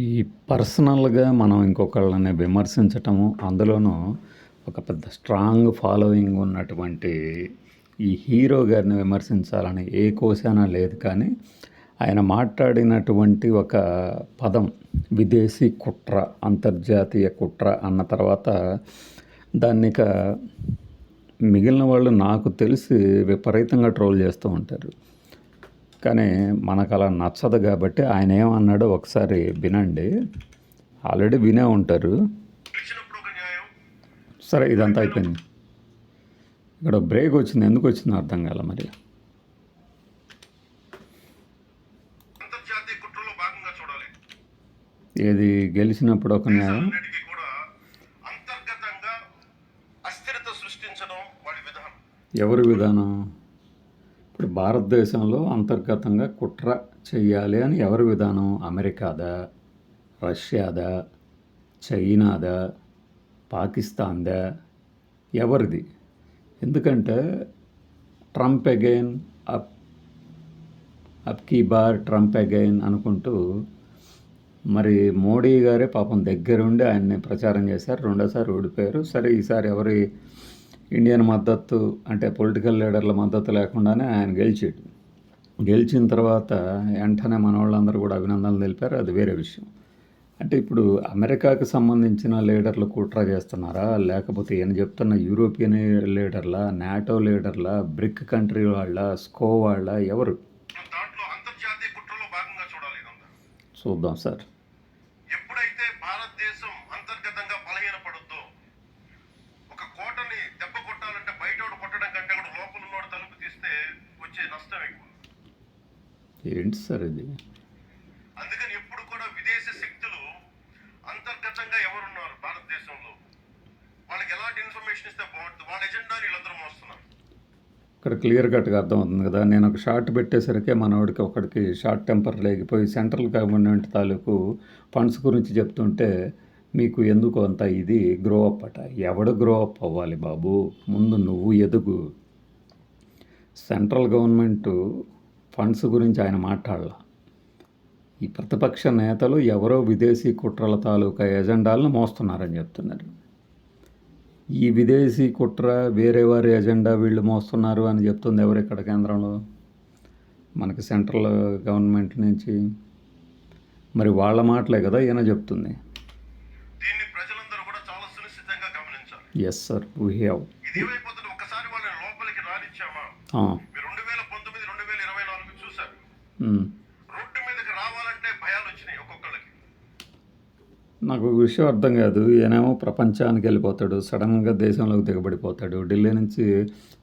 ఈ పర్సనల్‌గా మనం ఇంకొకళ్ళని విమర్శించటము, అందులోనూ ఒక పెద్ద స్ట్రాంగ్ ఫాలోయింగ్ ఉన్నటువంటి ఈ హీరో గారిని విమర్శించాలని ఏ కోశాన లేదు. కానీ ఆయన మాట్లాడినటువంటి ఒక పదం విదేశీ కుట్ర, అంతర్జాతీయ కుట్ర అన్న తర్వాత దాన్నిక మిగిలిన వాళ్ళు నాకు తెలిసి విపరీతంగా ట్రోల్ చేస్తూ ఉంటారు. కానీ మనకు అలా నచ్చదు కాబట్టి ఆయన ఏమన్నాడో ఒకసారి వినండి. ఆల్రెడీ వినే ఉంటారు. సరే, ఇదంతా అయిపోయింది. ఇక్కడ బ్రేక్ వచ్చింది, ఎందుకు వచ్చిందో అర్థం కాల. మరి ఏది గెలిచినప్పుడు ఒక న్యాయం, ఎవరి విధానం? ఇప్పుడు భారతదేశంలో అంతర్గతంగా కుట్ర చెయ్యాలి అని ఎవరి విధానం? అమెరికాదా, రష్యాదా, చైనాదా, పాకిస్తాన్దా, ఎవరిది? ఎందుకంటే ట్రంప్ అగైన్, అప్ కీ బార్ ట్రంప్ అగైన్ అనుకుంటూ మరి మోడీ గారే పాపం దగ్గరుండి ఆయన్ని ప్రచారం చేశారు. రెండోసారి ఓడిపోయారు. సరే, ఈసారి ఎవరి ఇండియన్ మద్దతు అంటే పొలిటికల్ లీడర్ల మద్దతు లేకుండానే ఆయన గెలిచాడు. గెలిచిన తర్వాత వెంటనే మన వాళ్ళందరూ కూడా అభినందనలు తెలిపారు. అది వేరే విషయం. అంటే ఇప్పుడు అమెరికాకి సంబంధించిన లీడర్లు కుట్ర చేస్తున్నారా, లేకపోతే ఈయన చెప్తున్న యూరోపియన్ లీడర్ల, నాటో లీడర్ల, బ్రిక్ కంట్రీ వాళ్ళ, స్కో వాళ్ళ, ఎవరు? చూద్దాం సార్. ఎప్పుడైతే భారతదేశం అంతర్గతంగా బలహీనపడుద్దో, ఒక కోటని దెబ్బ కొట్టాలంటే బయటోడు కొట్టడం కంటే కూడా లోపల ఉన్నోడు తలుపు తీస్తే వచ్చే నష్టం ఎక్కువ. ఏంటి సార్ ఇది? అందుకని ఎప్పుడు కూడా విదేశీ శక్తులు అంతర్గతంగా ఎవరున్నారు భారతదేశంలో, వాళ్ళకి ఎలాంటి ఇన్ఫర్మేషన్ ఇస్తే బాగుంటుంది, వాళ్ళ ఎజెండా వీళ్ళందరూ మోస్తున్నారు. ఇక్కడ క్లియర్ కట్గా అర్థమవుతుంది కదా. నేను ఒక షార్ట్ పెట్టేసరికి మనవాడికి ఒకడికి షార్ట్ టెంపర్ లేకపోయి సెంట్రల్ గవర్నమెంట్ తాలూకు ఫండ్స్ గురించి చెప్తుంటే మీకు ఎందుకు అంత ఇది గ్రో అప్ అట. ఎవడు గ్రో అప్ అవ్వాలి బాబు? ముందు నువ్వు ఎదుగు. సెంట్రల్ గవర్నమెంట్ ఫండ్స్ గురించి ఆయన మాట్లాడాల. ఈ ప్రతిపక్ష నేతలు ఎవరో విదేశీ కుట్రల తాలూకా ఎజెండాలను మోస్తున్నారని చెప్తున్నారు. ఈ విదేశీ కుట్ర వేరే వారి ఎజెండా వీళ్ళు మోస్తున్నారు అని చెప్తుంది ఎవరు ఇక్కడ కేంద్రంలో? మనకి సెంట్రల్ గవర్నమెంట్ నుంచి. మరి వాళ్ళ మాటలే కదా ఈయన చెప్తుంది. దీన్ని ప్రజలందరూ కూడా చాలా సునిశ్చితంగా గమనించాలి. Yes sir, we have. ఇది ఏమైపోతుంది, ఒక్కసారి వాళ్ళని లోపలికి రానిచ్చామా, 2019, 2024 చూసారు. రోడ్డు మీదకి రావాలంటే భయాలు వచ్చినాయి ఒక్కొక్కళ్ళకి. నాకు విషయం అర్థం కాదు. ఈయనేమో ప్రపంచానికి వెళ్ళిపోతాడు, సడన్గా దేశంలోకి దిగబడిపోతాడు, ఢిల్లీ నుంచి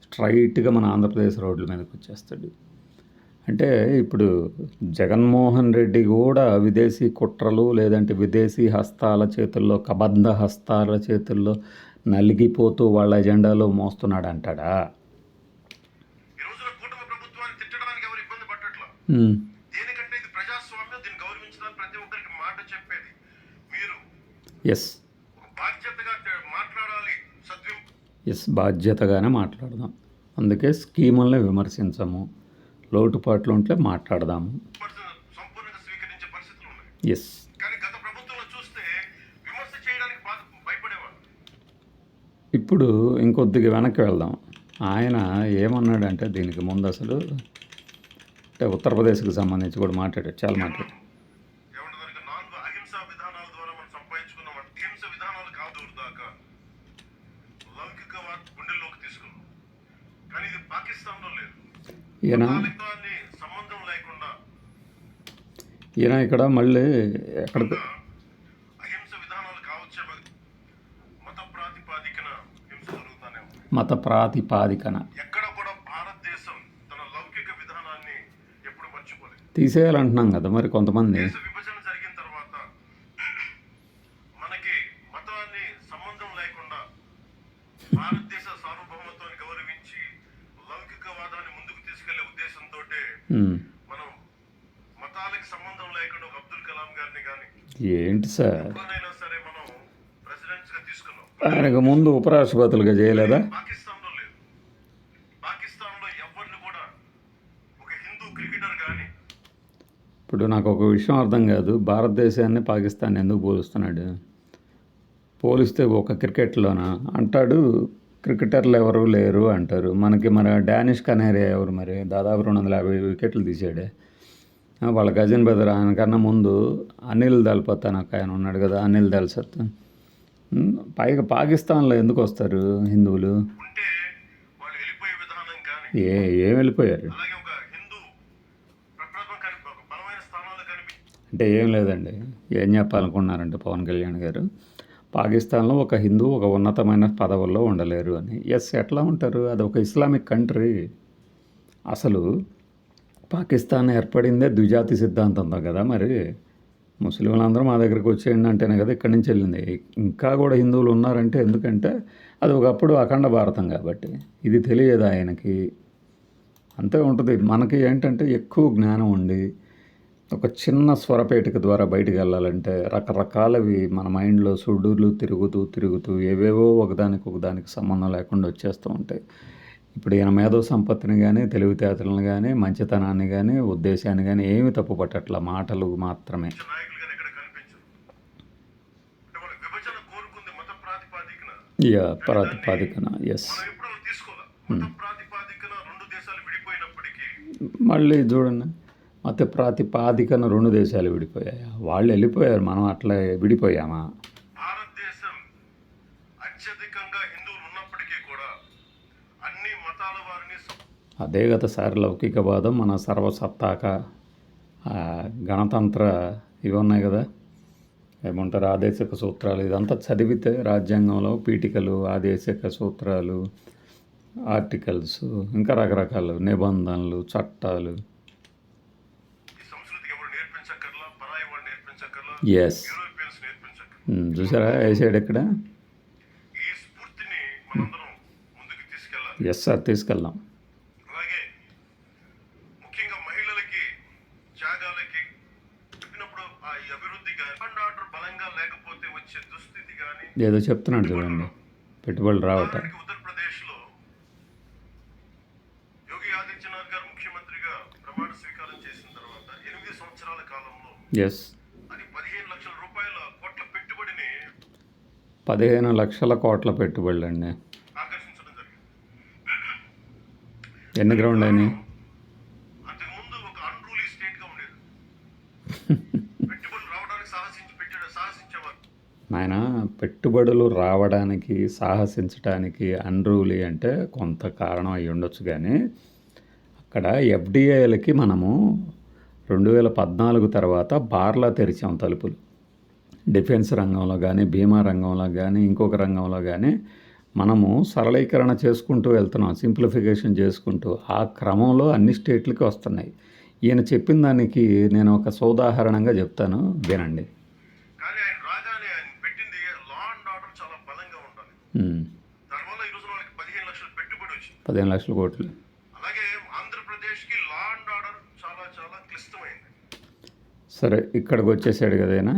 స్ట్రైట్గా మన ఆంధ్రప్రదేశ్ రోడ్ల మీదకి వచ్చేస్తాడు. అంటే ఇప్పుడు జగన్మోహన్ రెడ్డి కూడా విదేశీ కుట్రలు లేదంటే విదేశీ హస్తాల చేతుల్లో, కబంధ హస్తాల చేతుల్లో నలిగిపోతూ వాళ్ళ ఎజెండాలో మోస్తున్నాడు అంటాడా? ఈ రోజున కూటమి ప్రభుత్వాన్ని తిట్టడానికి ఎవరు ఇబ్బంది పట్టట్లా. దేనికంటే ఇది ప్రజాస్వామ్యం, దీన్ని గౌరవించడానికి ప్రతి ఒక్కరికి మాట చెప్పేది మీరు. ఎస్, బాధ్యతగా మాట్లాడాలి. ఎస్, బాధ్యతగానే మాట్లాడదాం. అందుకే స్కీముల్ని విమర్శించము, లోటుపాట్లు ఉంటే మాట్లాడదాము. సంపూర్ణంగా స్వీకరించే పరిస్థితులు ఉన్నాయి. ఎస్. కానీ గత ప్రభుత్వంలో చూస్తే విమర్శ చేయడానికి భయపడేవారు. ఇప్పుడు ఇంకొద్దిగా వెనక్కి వెళ్దాం. ఆయన ఏమన్నాడంటే దీనికి ముందు అసలు అంటే ఉత్తరప్రదేశ్కి సంబంధించి కూడా మాట్లాడాడు, చాలా మాట్లాడాడు. అహింసా విధానాల ద్వారా మనం సంపాదించుకున్నాం. అహింస విధానాలు కాదు దాకా లౌకిక గుండెల్లోకి తీసుకున్నాం. కానీ ఇది పాకిస్తాన్లో లేదు. సంబంధం లేకుండా ఈయన ఇక్కడ మళ్ళీ ఎక్కడ అహింస విధానాలు కావచ్చు, మత ప్రాతిపాదికన హింస జరుగుతానే ఉంది. మత ప్రాతిపాదికన ఎక్కడ కూడా భారతదేశం తన లౌకిక విధానాన్ని ఎప్పుడు మర్చిపోలేదు. తీసేయాలంటున్నాం కదా మరి కొంతమంది. దేశ విభజన జరిగిన తర్వాత మనకి మతాన్ని సంబంధం లేకుండా భారతదేశ సార్వభౌమత్వాన్ని గౌరవించి లౌకికవాదాన్ని ముందుకు తీసుకెళ్లే ఉద్దేశంతో మనం మతాలకు సంబంధం లేకుండా అబ్దుల్ కలాం గారిని కానీ ఏంటి సార్ ఎవరైనా సరే మనం ప్రెసిడెంట్స్ గా తీసుకున్నాం. ఆయనకు ముందు ఉపరాష్ట్రపతులుగా చేయలేదా? పాకిస్తాన్లో లేదు. పాకిస్తాన్లో ఎవరిని కూడా ఒక హిందూ క్రికెటర్ కానీ ఇప్పుడు ఇప్పుడు నాకు ఒక విషయం అర్థం కాదు. భారతదేశాన్ని పాకిస్తాన్ ఎందుకు పోలుస్తున్నాడు? పోలిస్తే ఒక క్రికెట్లోన అంటాడు క్రికెటర్లు ఎవరు లేరు అంటారు. మనకి మరి డానిష్ కనేరియా ఎవరు మరి దాదాపు 250 వికెట్లు తీసాడే. వాళ్ళ కజిన్ బ్రదర్ ఆయనకన్నా ముందు అనిల్ దల్పత్ అని ఒక ఆయన ఉన్నాడు కదా, అనిల్ దల్సత్. పైగా పాకిస్తాన్లో ఎందుకు వస్తారు హిందువులు? ఉంటే వాళ్ళు వెళ్ళిపోయే విధానం కానీ ఏం వెళ్ళిపోయారు అలాగే ఒక హిందూ ప్రప్రథమ ఒక బలమైన స్థానాలు కనిపి అంటే ఏం లేదండి. ఏం చెప్పాలనుకున్నారంటే పవన్ కళ్యాణ్ గారు, పాకిస్తాన్లో ఒక హిందూ ఒక ఉన్నతమైన పదవుల్లో ఉండలేరు అని. ఎస్, ఎట్లా ఉంటారు? అది ఒక ఇస్లామిక్ కంట్రీ. అసలు పాకిస్తాన్ ఏర్పడిందే ద్విజాతి సిద్ధాంతంతో కదా. మరి ముస్లింలందరూ మా దగ్గరికి వచ్చేయండి అంటేనే కదా ఇక్కడి నుంచి వెళ్ళింది. ఇంకా కూడా హిందువులు ఉన్నారంటే ఎందుకంటే అది ఒకప్పుడు అఖండ భారతం కాబట్టి. ఇది తెలియదు ఆయనకి. అంతే ఉంటుంది. మనకి ఏంటంటే ఎక్కువ జ్ఞానం ఉండి ఒక చిన్న స్వరపేటిక ద్వారా బయటికి వెళ్ళాలంటే రకరకాలవి మన మైండ్లో సుడులు తిరుగుతూ ఏవేవో ఒకదానికి సంబంధం లేకుండా వచ్చేస్తూ ఉంటాయి. ఇప్పుడు ఈయన మేధో సంపత్తిని కానీ, తెలివితేటలను కానీ, మంచితనాన్ని కానీ, ఉద్దేశాన్ని కానీ ఏమి తప్పు పట్టట్ల, మాటలు మాత్రమే. నాయకులు కానీ ఎక్కడ కనిపించరు. అంటే వాళ్ళు విభజన కోరుకుంది మత ప్రాతిపాదికన. ప్రాతిపాదికన. ఎస్. మనం ఎప్పుడు అలా తీసుకోవాలి. మత ప్రాతిపాదికన రెండు దేశాలు విడిపోయినప్పటికీ మళ్ళీ చూడండి, మత ప్రాతిపాదికన 2 దేశాలు విడిపోయాయా? వాళ్ళు వెళ్ళిపోయారు, మనం అట్లా విడిపోయామా? భారతదేశం అత్యధికంగా హిందువులు ఉన్నప్పటికీ కూడా అన్ని మతాల వారిని అదే గత సారి లౌకికవాదం, మన సర్వసత్తాక గణతంత్ర ఇవి ఉన్నాయి కదా, ఏమంటారు ఆదేశిక సూత్రాలు. ఇదంతా చదివితే రాజ్యాంగంలో పీఠికలు, ఆదేశిక సూత్రాలు, ఆర్టికల్స్, ఇంకా రకరకాల నిబంధనలు, చట్టాలు. ఈ సంస్కృతికి ఎవరు నేర్పించక్కర్లా, పరాయి వాళ్ళు నేర్పించక్కర్లా, ఎస్. యూరోపియన్స్ నేర్పించక్కర్లా. చూసారా వేసాడు ఇక్కడ. ఈ స్ఫూర్తిని మనందరం ముందుకు తీసుకెళ్ళాలి. ఎస్ సార్, తీసుకెళ్దాం. అలాగే ముఖ్యంగా మహిళలకి త్యాగాలకి చెప్పినప్పుడు ఆ ఈ అభివృద్ధి కానీ ఆర్డర్ బలంగా లేకపోతే వచ్చే దుస్థితి కానీ ఏదో చెప్తున్నాడు చూడండి, పెట్టుబడులు రావట. ఉత్తరప్రదేశ్లో యోగి ఆదిత్యనాథ్ గారు ముఖ్యమంత్రిగా ప్రమాణ స్వీకారం చేసిన తర్వాత 8 సంవత్సరాల కాలంలో ఎస్. అది 15 లక్షల రూపాయల కోట్ల పెట్టుబడిని 15 లక్షల కోట్ల పెట్టుబడులు అండి. ఆకర్షించడం జరిగింది. ఎన్ని గ్రౌండ్ అయినాయి? అంతకుముందు ఒక అన్రూలీ స్టేట్ గా ఉండేది. పెట్టుబడులు రావడానికి సాహసించేవారు. నాయన, పెట్టుబడులు రావడానికి సాహసించడానికి అన్రూలీ అంటే కొంత కారణం అయి ఉండొచ్చు, కానీ అక్కడ ఎఫ్డిఐలకి మనము 2014 తర్వాత బార్లా తెరిచాం తలుపులు. డిఫెన్స్ రంగంలో కానీ, బీమా రంగంలో కానీ, ఇంకొక రంగంలో కానీ మనము సరళీకరణ చేసుకుంటూ వెళ్తున్నాం, సింప్లిఫికేషన్ చేసుకుంటూ. ఆ క్రమంలో అన్ని స్టేట్లకి వస్తున్నాయి. ఈయన చెప్పిన దానికి నేను ఒక సోదాహరణంగా చెప్తాను, వినండి. కానీ ఆయన రాగానే ఆయన పెట్టింది లా అండ్ ఆర్డర్ చాలా బలంగా ఉండాలి. దానివల్ల ఈ రోజున వాళ్ళకి 15 లక్షల పెట్టుబడి వచ్చింది. 15 లక్షల కోట్లు. అలాగే ఆంధ్రప్రదేశ్కి లా అండ్ ఆర్డర్ చాలా చాలా క్లిష్టమైంది. సరే, ఇక్కడికి వచ్చేసాడు కదేనా.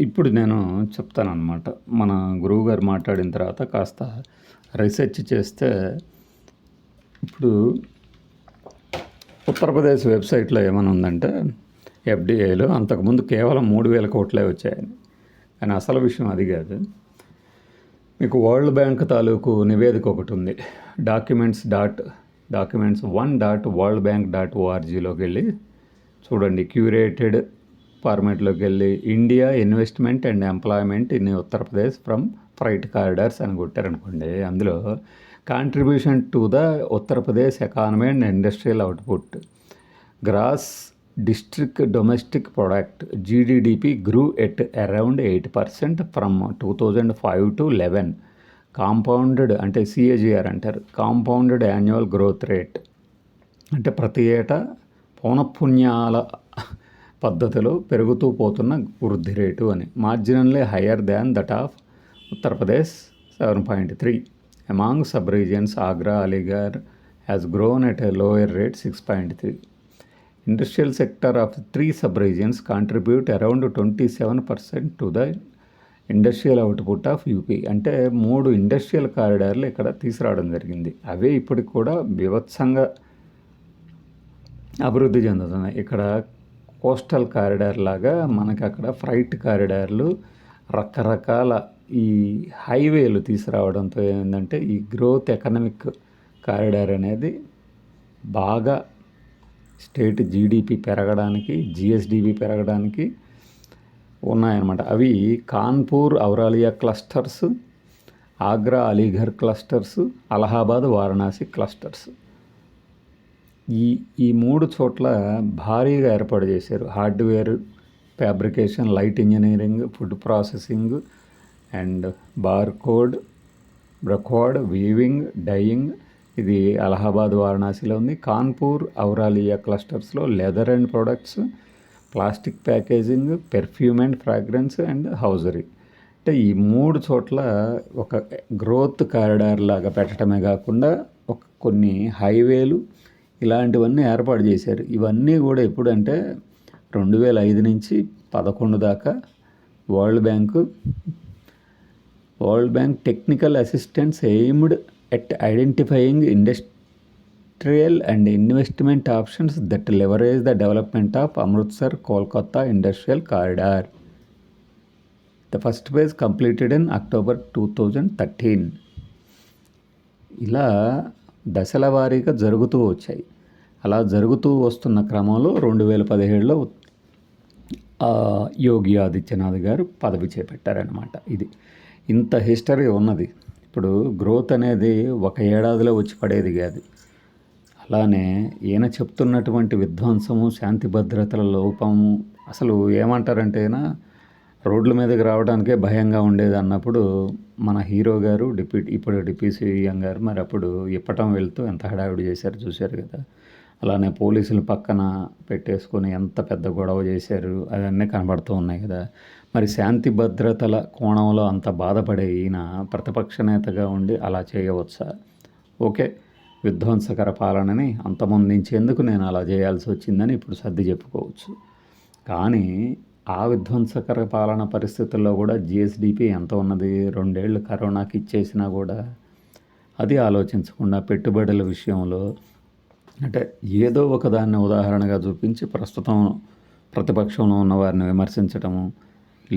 ఇప్పుడు నేను చెప్తాను అనమాట. మన గురువుగారు మాట్లాడిన తర్వాత కాస్త రీసెర్చ్ చేస్తే ఇప్పుడు ఉత్తరప్రదేశ్ వెబ్సైట్లో ఏమైనా ఉందంటే ఎఫ్డిఐలో అంతకుముందు కేవలం 3,000 కోట్లే వచ్చాయని. కానీ అసలు విషయం అది కాదు. మీకు వరల్డ్ బ్యాంక్ తాలూకు నివేదిక ఒకటి ఉంది, documents1.worldbank.orgలోకి వెళ్ళి చూడండి. క్యూరేటెడ్ ఫార్మాట్లోకి వెళ్ళి India investment and employment in Uttar Pradesh from freight corridors అని కొట్టారనుకోండి, అందులో contribution to the Uttar Pradesh economy and industrial output, gross district domestic product GDDP గ్రూ at around 8% from 2005 to 11. Compounded అంటే సిఏజిఆర్ అంటారు, కాంపౌండెడ్ యాన్యువల్ గ్రోత్ రేట్ అంటే ప్రతి ఏటా పౌనఃపున్యాల పద్ధతిలో పెరుగుతూ పోతున్న వృద్ధి రేటు అని. Marginally higher than that of Uttar Pradesh 7.3. Among sub regions Agra Aligarh has grown at a lower rate 6.3. Industrial sector of 3 sub regions contribute around 27% to the industrial output of UP. అంటే 3 industrial కారిడార్లు ఇక్కడ తీసుకురావడం జరిగింది. అవే ఇప్పటికి కూడా బీభత్సంగా అభివృద్ధి చెందుతున్నాయి. ఇక్కడ కోస్టల్ కారిడార్ లాగా మనకి అక్కడ ఫ్రైట్ కారిడార్లు రకరకాల ఈ హైవేలు తీసుకురావడంతో ఏంటంటే ఈ గ్రోత్ ఎకనామిక్ కారిడార్ అనేది బాగా స్టేట్ జీడిపి పెరగడానికి, జిఎస్డిపి పెరగడానికి ఉన్నాయన్నమాట. అవి Kanpur Auraiya clusters, Agra Aligarh clusters, Allahabad Varanasi clusters. ఈ 3 చోట్ల భారీగా ఏర్పాటు చేశారు. Hardware, fabrication, light engineering, food processing and barcode, brocade, weaving, dyeing. ఇది అలహాబాద్ వారణాసిలో ఉంది. కాన్పూర్ ఔరాలియా క్లస్టర్స్లో leather and products, plastic packaging, perfume and fragrance and hosiery. అంటే ఈ 3 చోట్ల ఒక గ్రోత్ కారిడార్ లాగా పెట్టడమే కాకుండా కొన్ని హైవేలు ఇలాంటివన్నీ ఏర్పాటు చేశారు. ఇవన్నీ కూడా ఎప్పుడంటే 2005 నుంచి 2011 దాకా world bank technical assistance aimed at identifying industrial and investment options that leverage the development of Amritsar Kolkata industrial corridor. The first phase completed in October 2013. ఇలా దశల వారీగా జరుగుతూ వచ్చాయి. అలా జరుగుతూ వస్తున్న క్రమంలో 2017లో యోగి ఆదిత్యనాథ్ గారు పదవి చేపట్టారనమాట. ఇది ఇంత హిస్టరీ ఉన్నది. ఇప్పుడు గ్రోత్ అనేది ఒక ఏడాదిలో వచ్చి పడేది కాదు. అలానే ఈయన చెప్తున్నటువంటి విధ్వంసము, శాంతి భద్రతల లోపము, అసలు ఏమంటారంటే రోడ్ల మీదకి రావడానికే భయంగా ఉండేది అన్నప్పుడు మన హీరో గారు ఇప్పుడు డిప్యూటీ సీఎం గారు మరి అప్పుడు ఇప్పటం వెళ్తూ ఎంత హడావిడి చేశారు చూశారు కదా. అలానే పోలీసులు పక్కన పెట్టేసుకొని ఎంత పెద్ద గొడవ చేశారు అవన్నీ కనబడుతూ ఉన్నాయి కదా. మరి శాంతి భద్రతల కోణంలో అంత బాధపడే ఈయన ప్రతిపక్ష నేతగా ఉండి అలా చేయవచ్చా? ఓకే, విధ్వంసకర పాలనని అంతమొందించేందుకు నేను అలా చేయాల్సి వచ్చిందని ఇప్పుడు సర్ది చెప్పుకోవచ్చు. కానీ ఆ విధ్వంసకర పాలన పరిస్థితుల్లో కూడా జిఎస్డిపి ఎంత ఉన్నది? 2 ఏళ్ళు కరోనాకి ఇచ్చేసినా కూడా అది ఆలోచించకుండా పెట్టుబడుల విషయంలో అంటే ఏదో ఒకదాన్ని ఉదాహరణగా చూపించి ప్రస్తుతం ప్రతిపక్షంలో ఉన్న వారిని విమర్శించటము,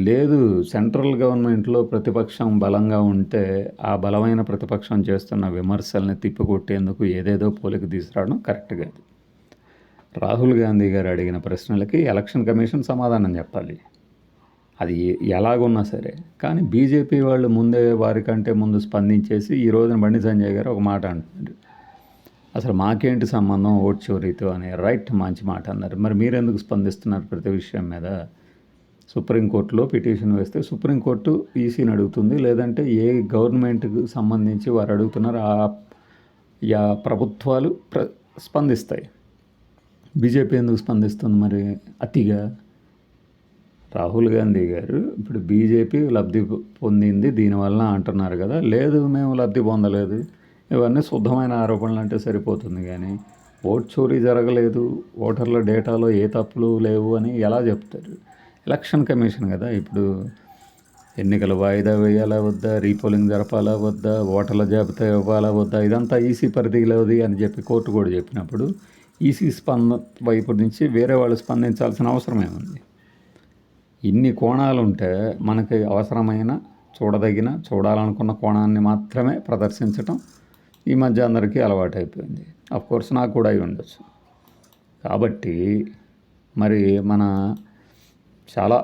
లేదు సెంట్రల్ గవర్నమెంట్లో ప్రతిపక్షం బలంగా ఉంటే ఆ బలమైన ప్రతిపక్షం చేస్తున్న విమర్శల్ని తిప్పికొట్టేందుకు ఏదేదో పోలిక తీసుకురావడం కరెక్ట్ కాదు. రాహుల్ గాంధీ గారు అడిగిన ప్రశ్నలకి ఎలక్షన్ కమిషన్ సమాధానం చెప్పాలి, అది ఎలాగున్నా సరే. కానీ బీజేపీ వాళ్ళు వారికంటే ముందు స్పందించేసి ఈ రోజున బండి సంజయ్ గారు ఒక మాట అంటున్నారు, అసలు మాకేంటి సంబంధం ఓట్ చోరీతో అని. రైట్, మంచి మాట అన్నారు. మరి మీరెందుకు స్పందిస్తున్నారు ప్రతి విషయం మీద? సుప్రీంకోర్టులో పిటిషన్ వేస్తే సుప్రీంకోర్టు ఈసీని అడుగుతుంది, లేదంటే ఏ గవర్నమెంట్కి సంబంధించి వారు అడుగుతున్నారు ఆ ప్రభుత్వాలు స్పందిస్తాయి. బీజేపీ ఎందుకు స్పందిస్తుంది మరి అతిగా? రాహుల్ గాంధీ గారు ఇప్పుడు బీజేపీ లబ్ధి పొందింది దీనివల్ల అంటున్నారు కదా. లేదు, మేము లబ్ధి పొందలేదు, ఇవన్నీ శుద్ధమైన ఆరోపణలు అంటే సరిపోతుంది. కానీ ఓట్ చోరీ జరగలేదు, ఓటర్ల డేటాలో ఏ తప్పులు లేవు అని ఎలా చెప్తారు? ఎలక్షన్ కమిషన్ కదా ఇప్పుడు ఎన్నికల వాయిదా వేయాలా వద్దా, రీపోలింగ్ జరపాలా వద్దా, ఓటర్ల జాబితా ఇవ్వాలా వద్దా, ఇదంతా ఈసీ పరిధిలోది అని చెప్పి కోర్టు కూడా చెప్పినప్పుడు ఈసీ వైపు నుంచి వేరే వాళ్ళు స్పందించాల్సిన అవసరం ఏముంది? ఇన్ని కోణాలు ఉంటే మనకి అవసరమైన చూడాలనుకున్న కోణాన్ని మాత్రమే ప్రదర్శించటం ఈ మధ్య అందరికీ అలవాటైపోయింది. అఫ్కోర్స్ నాకు కూడా అయి ఉండొచ్చు. కాబట్టి మరి మన చాలా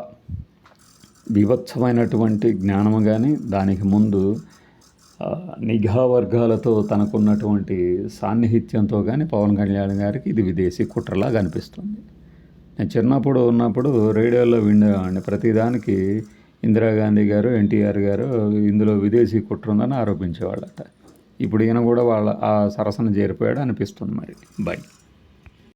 బీభత్సమైనటువంటి జ్ఞానము కానీ దానికి ముందు నిఘా వర్గాలతో తనకున్నటువంటి సాన్నిహిత్యంతో కానీ పవన్ కళ్యాణ్ గారికి ఇది విదేశీ కుట్రలాగా అనిపిస్తుంది. నేను చిన్నప్పుడు ఉన్నప్పుడు రేడియోలో వినేవాడిని, ప్రతిదానికి ఇందిరాగాంధీ గారు, ఎన్టీఆర్ గారు ఇందులో విదేశీ కుట్ర ఉందని ఆరోపించేవాళ్ళట. ఇప్పుడు ఈయన కూడా ఆ సరసన చేరిపోయాడు అనిపిస్తుంది. మరి బై.